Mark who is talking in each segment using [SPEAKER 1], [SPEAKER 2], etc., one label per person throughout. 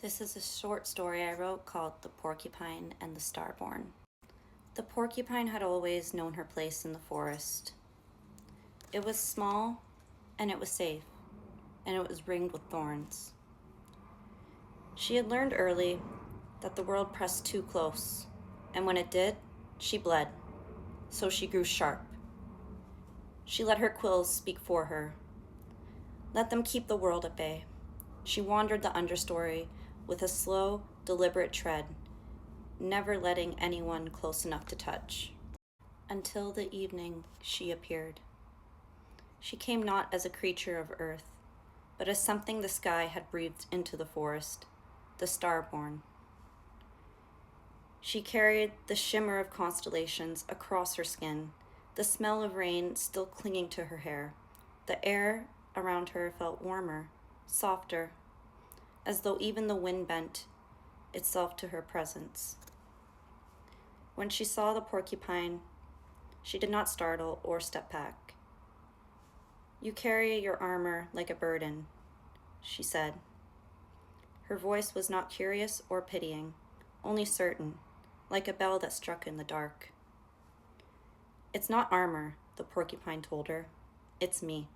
[SPEAKER 1] This is a short story I wrote called The Porcupine and the Starborn. The porcupine had always known her place in the forest. It was small, and it was safe, and it was ringed with thorns. She had learned early that the world pressed too close, and when it did, she bled, so she grew sharp. She let her quills speak for her. Let them keep the world at bay. She wandered the understory with a slow, deliberate tread, never letting anyone close enough to touch. Until the evening she appeared. She came not as a creature of earth, but as something the sky had breathed into the forest, the Starborn. She carried the shimmer of constellations across her skin, the smell of rain still clinging to her hair. The air around her felt warmer, softer, as though even the wind bent itself to her presence. When she saw the porcupine, she did not startle or step back. "You carry your armor like a burden," she said. Her voice was not curious or pitying, only certain, like a bell that struck in the dark. "It's not armor," the porcupine told her. "It's me."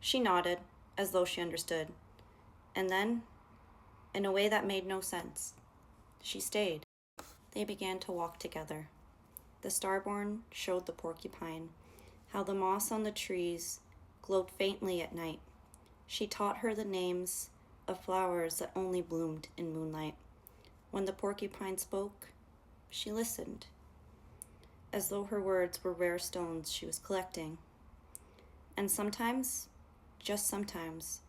[SPEAKER 1] She nodded, as though she understood, and then, in a way that made no sense, she stayed. They began to walk together. The Starborn showed the porcupine how the moss on the trees glowed faintly at night. She taught her the names of flowers that only bloomed in moonlight. When the porcupine spoke, she listened, as though her words were rare stones she was collecting. And sometimes, just sometimes,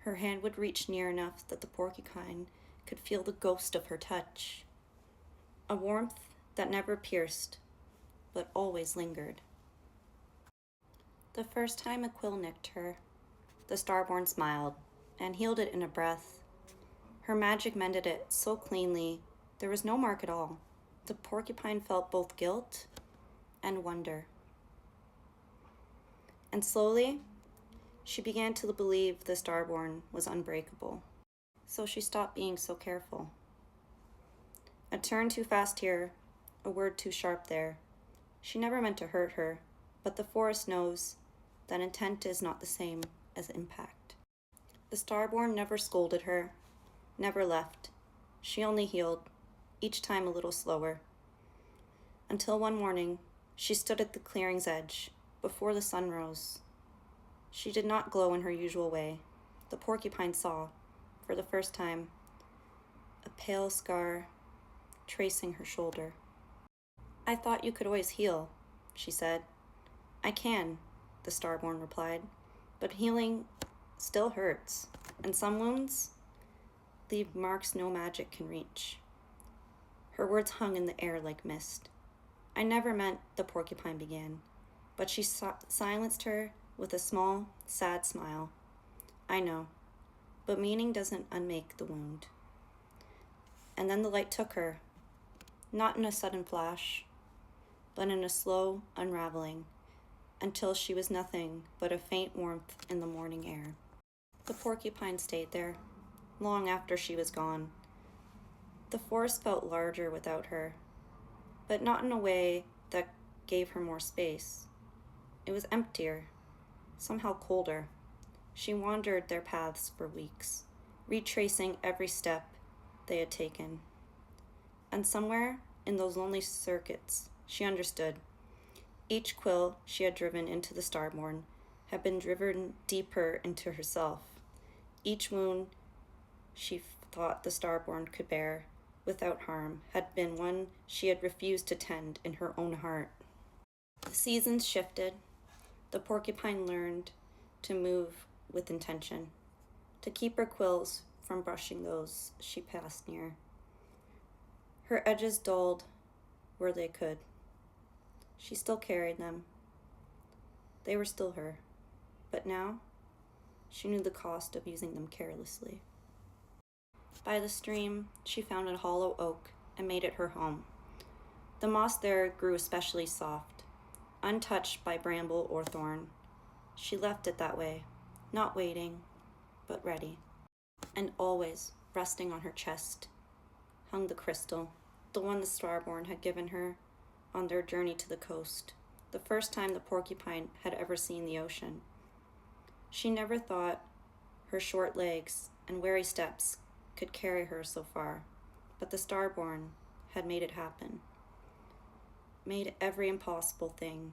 [SPEAKER 1] her hand would reach near enough that the porcupine could feel the ghost of her touch, a warmth that never pierced, but always lingered. The first time a quill nicked her, the Starborn smiled and healed it in a breath. Her magic mended it so cleanly, there was no mark at all. The porcupine felt both guilt and wonder. And slowly, she began to believe the Starborn was unbreakable. So she stopped being so careful. A turn too fast here, a word too sharp there. She never meant to hurt her, but the forest knows that intent is not the same as impact. The Starborn never scolded her, never left. She only healed, each time a little slower. Until one morning, she stood at the clearing's edge, before the sun rose. She did not glow in her usual way. The porcupine saw, for the first time, a pale scar tracing her shoulder. "I thought you could always heal," she said. "I can," the Starborn replied, "but healing still hurts, and some wounds leave marks no magic can reach." Her words hung in the air like mist. "I never meant," the porcupine began, but she silenced her with a small, sad smile. "I know, but meaning doesn't unmake the wound." And then the light took her, not in a sudden flash, but in a slow unraveling, until she was nothing but a faint warmth in the morning air. The porcupine stayed there, long after she was gone. The forest felt larger without her, but not in a way that gave her more space. It was emptier, somehow colder. She wandered their paths for weeks, retracing every step they had taken. And somewhere in those lonely circuits, she understood. Each quill she had driven into the Starborn had been driven deeper into herself. Each wound she thought the Starborn could bear without harm had been one she had refused to tend in her own heart. The seasons shifted. The porcupine learned to move with intention, to keep her quills from brushing those she passed near. Her edges dulled where they could. She still carried them. They were still her, but now she knew the cost of using them carelessly. By the stream, she found a hollow oak and made it her home. The moss there grew especially soft, untouched by bramble or thorn. She left it that way, not waiting, but ready. And always, resting on her chest, hung the crystal, the one the Starborn had given her on their journey to the coast, the first time the Porcupine had ever seen the ocean. She never thought her short legs and wary steps could carry her so far, but the Starborn had made it happen, made every impossible thing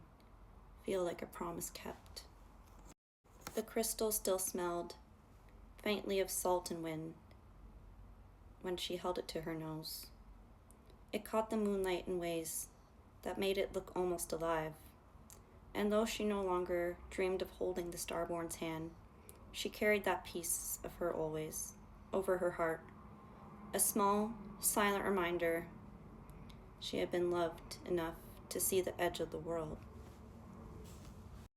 [SPEAKER 1] feel like a promise kept. The crystal still smelled faintly of salt and wind when she held it to her nose. It caught the moonlight in ways that made it look almost alive, and though she no longer dreamed of holding the Starborn's hand, she carried that piece of her always over her heart, a small, silent reminder she had been loved enough to see the edge of the world.